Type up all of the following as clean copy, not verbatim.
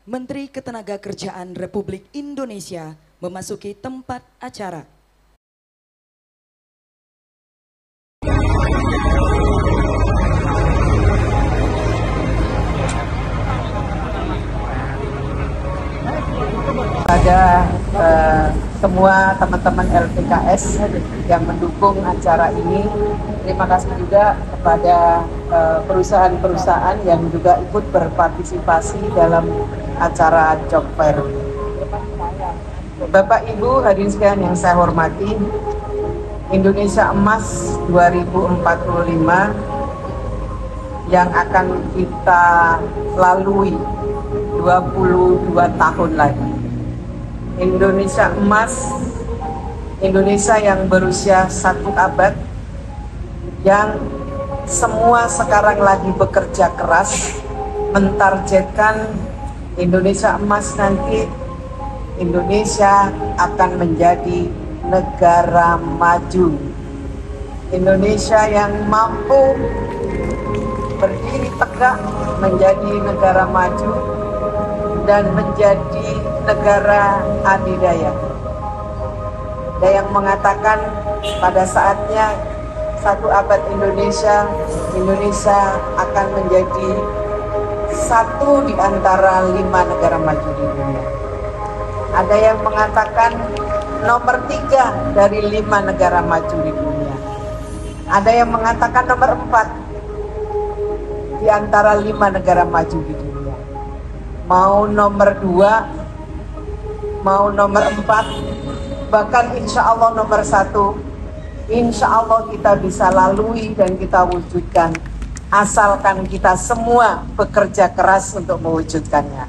Menteri Ketenagakerjaan Republik Indonesia memasuki tempat acara. Pada semua teman-teman LPKS yang mendukung acara ini, terima kasih juga kepada perusahaan-perusahaan yang juga ikut berpartisipasi dalam acara job fair. Bapak Ibu hadirin sekalian yang saya hormati, Indonesia Emas 2045 yang akan kita lalui 22 tahun lagi. Indonesia Emas, Indonesia yang berusia 1 abad, yang semua sekarang lagi bekerja keras mentargetkan Indonesia Emas nanti. Indonesia akan menjadi negara maju, Indonesia yang mampu berdiri tegak menjadi negara maju dan menjadi negara adidaya. Ada yang mengatakan pada saatnya 1 abad Indonesia akan menjadi 1 di antara 5 negara maju di dunia. Ada yang mengatakan nomor 3 dari 5 negara maju di dunia. Ada yang mengatakan nomor 4 di antara 5 negara maju di dunia. Mau nomor 2, mau nomor 4, bahkan insya Allah nomor 1, insya Allah kita bisa lalui dan kita wujudkan, asalkan kita semua bekerja keras untuk mewujudkannya.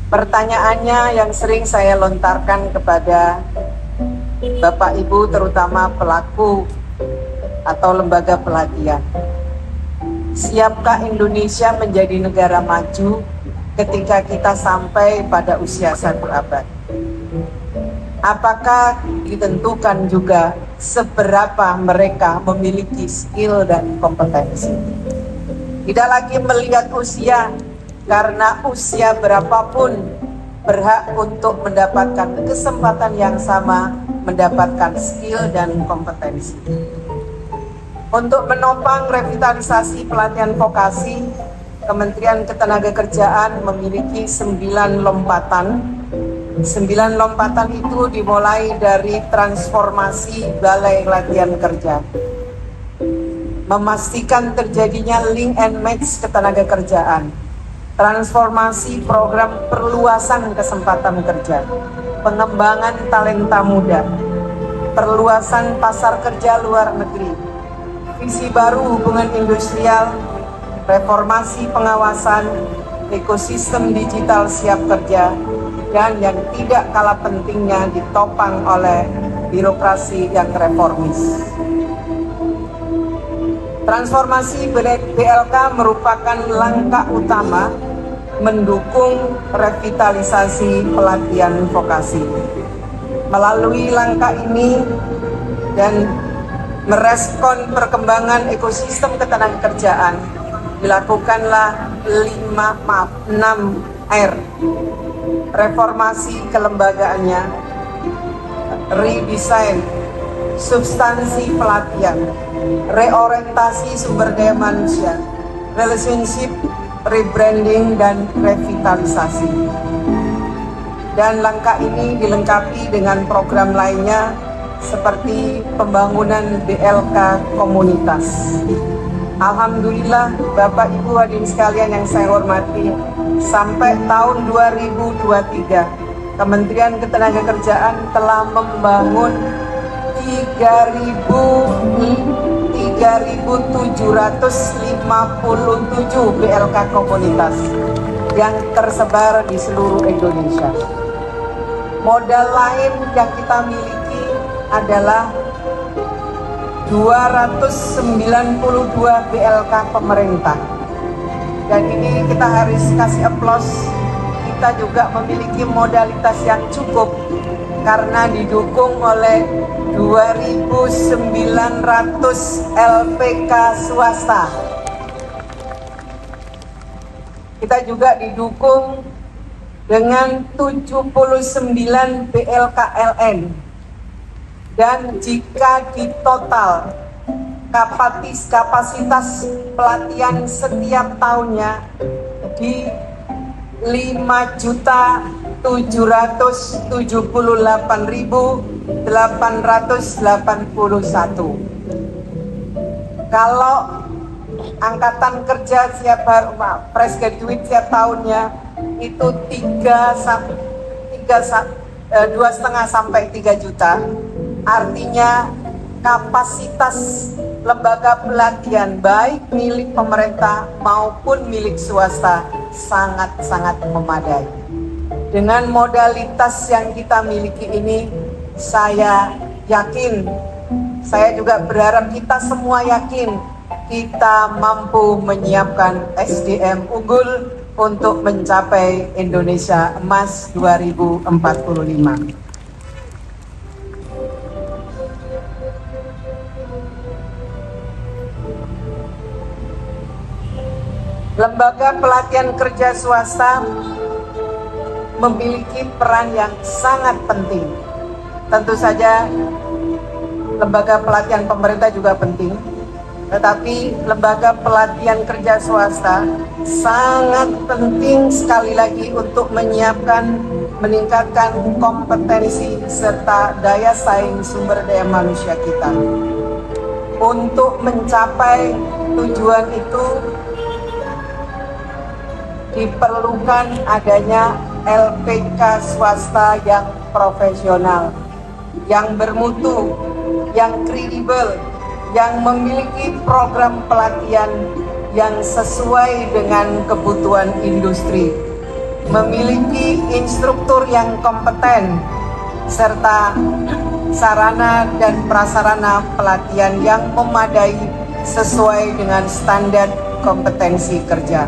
Pertanyaannya yang sering saya lontarkan kepada Bapak Ibu, terutama pelaku atau lembaga pelatihan, siapkah Indonesia menjadi negara maju ketika kita sampai pada usia 1 abad? Apakah ditentukan juga seberapa mereka memiliki skill dan kompetensi? Tidak lagi melihat usia, karena usia berapapun berhak untuk mendapatkan kesempatan yang sama, mendapatkan skill dan kompetensi. Untuk menopang revitalisasi pelatihan vokasi, Kementerian Ketenagakerjaan memiliki 9 lompatan. 9 lompatan itu dimulai dari transformasi balai latihan kerja, memastikan terjadinya link and match ketenagakerjaan, transformasi program perluasan kesempatan kerja, pengembangan talenta muda, perluasan pasar kerja luar negeri, visi baru hubungan industrial, reformasi pengawasan, ekosistem digital siap kerja, dan yang tidak kalah pentingnya ditopang oleh birokrasi yang reformis. Transformasi BLK merupakan langkah utama mendukung revitalisasi pelatihan vokasi. Melalui langkah ini dan merespon perkembangan ekosistem ketenagakerjaan, dilakukanlah 6R. Reformasi kelembagaannya, redesign substansi pelatihan, reorientasi sumber daya manusia, relationship, rebranding, dan revitalisasi. Dan langkah ini dilengkapi dengan program lainnya seperti pembangunan BLK komunitas. Alhamdulillah, Bapak Ibu hadirin sekalian yang saya hormati, sampai tahun 2023 Kementerian Ketenagakerjaan telah membangun 3.757 BLK komunitas yang tersebar di seluruh Indonesia. Modal lain yang kita miliki adalah 292 BLK pemerintah. Dan ini kita harus kasih aplaus, kita juga memiliki modalitas yang cukup karena didukung oleh 2.900 LPK swasta. Kita juga didukung dengan 79 BLKLN. Dan jika ditotal kapasitas pelatihan setiap tahunnya di 5.778.881. Kalau angkatan kerja fresh graduate setiap tahunnya itu 2,5 sampai 3 juta, artinya kapasitas lembaga pelatihan baik milik pemerintah maupun milik swasta sangat-sangat memadai. Dengan modalitas yang kita miliki ini, saya yakin, saya juga berharap kita semua yakin kita mampu menyiapkan SDM unggul untuk mencapai Indonesia Emas 2045. Lembaga pelatihan kerja swasta memiliki peran yang sangat penting. Tentu saja lembaga pelatihan pemerintah juga penting, tetapi lembaga pelatihan kerja swasta sangat penting sekali lagi untuk meningkatkan kompetensi serta daya saing sumber daya manusia kita. Untuk mencapai tujuan itu diperlukan adanya LPK swasta yang profesional, yang bermutu, yang kredibel, yang memiliki program pelatihan yang sesuai dengan kebutuhan industri, memiliki instruktur yang kompeten, serta sarana dan prasarana pelatihan yang memadai sesuai dengan standar kompetensi kerja.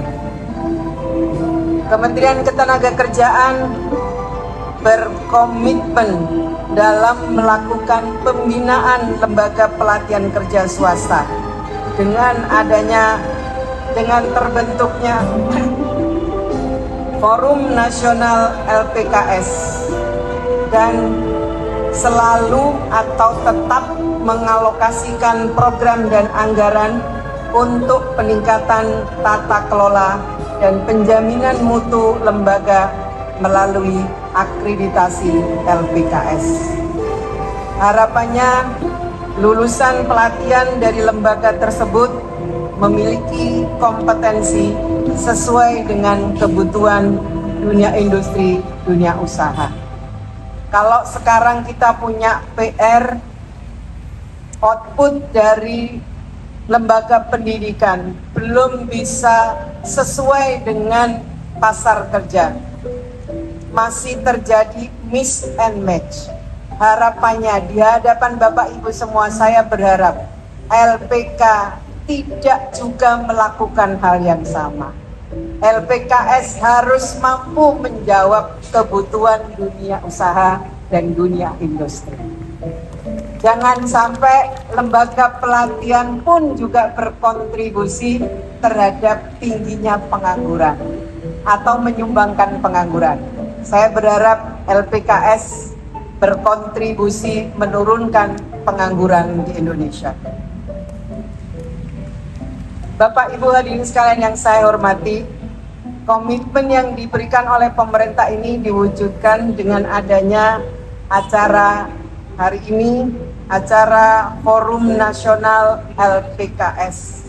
Kementerian Ketenagakerjaan berkomitmen dalam melakukan pembinaan lembaga pelatihan kerja swasta dengan terbentuknya Forum Nasional LPKS dan selalu atau tetap mengalokasikan program dan anggaran untuk peningkatan tata kelola dan penjaminan mutu lembaga melalui akreditasi LPKS. Harapannya lulusan pelatihan dari lembaga tersebut memiliki kompetensi sesuai dengan kebutuhan dunia industri, dunia usaha. Kalau sekarang kita punya PR, output dari lembaga pendidikan belum bisa sesuai dengan pasar kerja, masih terjadi miss and match. Harapannya di hadapan Bapak Ibu semua, saya berharap LPK tidak juga melakukan hal yang sama. LPKS harus mampu menjawab kebutuhan dunia usaha dan dunia industri. Jangan sampai lembaga pelatihan pun juga berkontribusi terhadap tingginya pengangguran atau menyumbangkan pengangguran. Saya berharap LPKS berkontribusi menurunkan pengangguran di Indonesia. Bapak Ibu hadirin sekalian yang saya hormati, komitmen yang diberikan oleh pemerintah ini diwujudkan dengan adanya acara hari ini, acara Forum Nasional LPKS.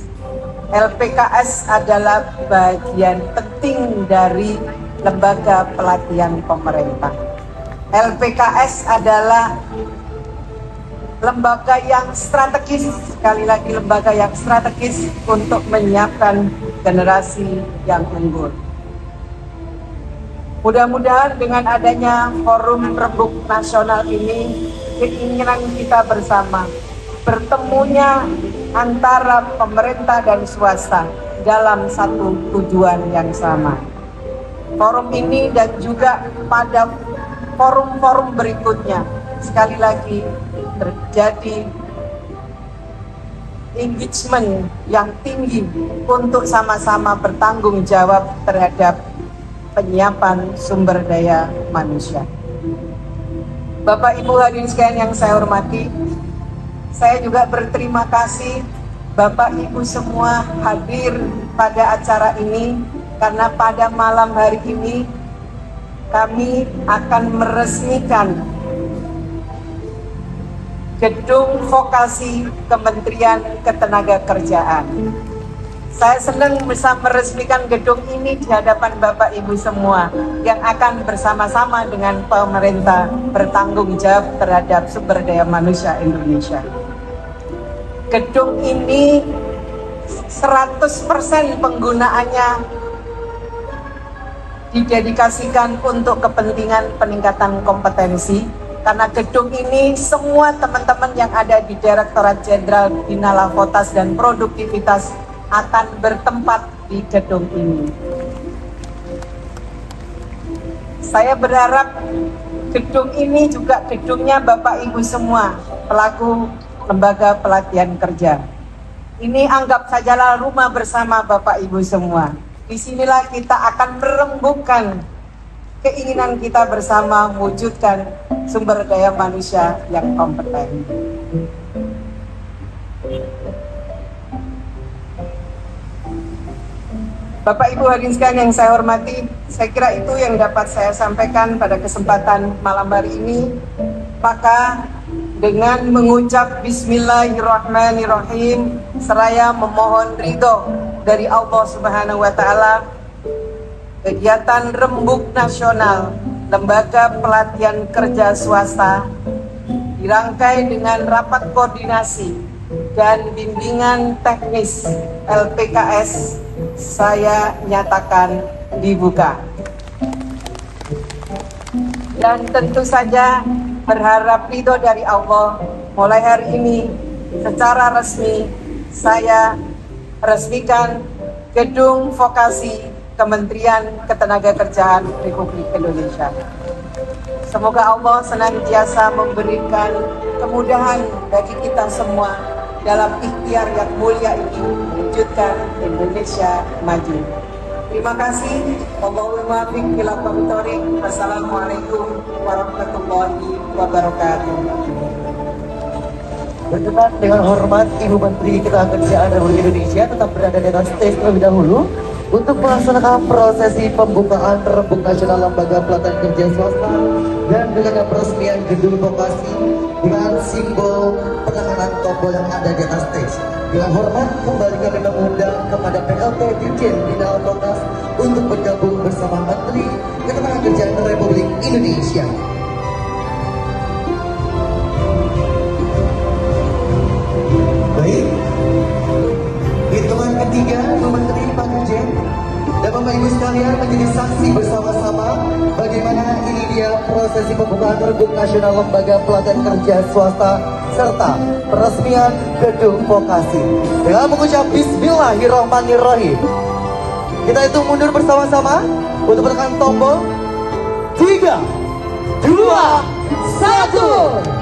LPKS adalah bagian penting dari lembaga pelatihan pemerintah. LPKS adalah lembaga yang strategis, sekali lagi lembaga yang strategis untuk menyiapkan generasi yang unggul. Mudah-mudahan dengan adanya forum rembuk nasional ini, keinginan kita bersama bertemunya antara pemerintah dan swasta dalam satu tujuan yang sama. Forum ini dan juga pada forum-forum berikutnya sekali lagi terjadi engagement yang tinggi untuk sama-sama bertanggung jawab terhadap penyiapan sumber daya manusia. Bapak Ibu hadirin sekalian yang saya hormati, saya juga berterima kasih Bapak Ibu semua hadir pada acara ini, karena pada malam hari ini kami akan meresmikan gedung vokasi Kementerian Ketenagakerjaan. Saya senang bisa meresmikan gedung ini di hadapan Bapak Ibu semua yang akan bersama-sama dengan pemerintah bertanggung jawab terhadap sumber daya manusia Indonesia. Gedung ini 100% penggunaannya didedikasikan untuk kepentingan peningkatan kompetensi, karena gedung ini semua teman-teman yang ada di Direktorat Jenderal Bina Lavotas dan Produktivitas akan bertempat di gedung ini. Saya berharap gedung ini juga gedungnya Bapak Ibu semua, pelaku lembaga pelatihan kerja. Ini anggap sajalah rumah bersama Bapak Ibu semua. Disinilah kita akan merembukan keinginan kita bersama mewujudkan sumber daya manusia yang kompeten. Bapak Ibu hadirin sekalian yang saya hormati, saya kira itu yang dapat saya sampaikan pada kesempatan malam hari ini. Maka dengan mengucap Bismillahirrahmanirrahim, seraya memohon ridho dari Allah Subhanahu wa Ta'ala, kegiatan Rembuk Nasional Lembaga Pelatihan Kerja Swasta dirangkai dengan rapat koordinasi dan bimbingan teknis LPKS saya nyatakan dibuka. Dan tentu saja berharap ridho dari Allah, mulai hari ini secara resmi saya resmikan gedung vokasi Kementerian Ketenagakerjaan Republik Indonesia. Semoga Allah senantiasa memberikan kemudahan bagi kita semua dalam ikhtiar yang mulia ini mewujudkan Indonesia maju. Terima kasih. Allahumma fiq ila qawmi. Assalamualaikum warahmatullahi wabarakatuh. Berkenan dengan hormat Ibu Menteri Ketenagakerjaan Republik Indonesia tetap berada di atas stage terlebih dahulu untuk melaksanakan prosesi pembukaan Rembuk Nasional Lembaga Pelatihan Kerja Swasta dan dengan peresmian gedung vokasi dengan simbol penanganan tombol yang ada di atas stage. Dengan hormat kembali kami mengundang kepada PLT Dirjen Bina Lavotas untuk bergabung bersama Menteri Ketenagakerjaan Republik Indonesia. Baik, hitungan ketiga Ibu Menteri, Pak Dirjen dan Bapak Ibu sekalian menjadi saksi bersama-sama bagaimana ini dia prosesi pembukaan Rembuk Nasional Lembaga Pelatihan Kerja Swasta serta peresmian gedung vokasi. Dengan mengucap Bismillahirrahmanirrahim, kita hitung mundur bersama-sama untuk menekan tombol 3, 2, 1.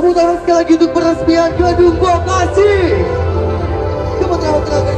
Tepuk tangan sekali lagi untuk peresmian gedung vokasi Kementerian Ketenagakerjaan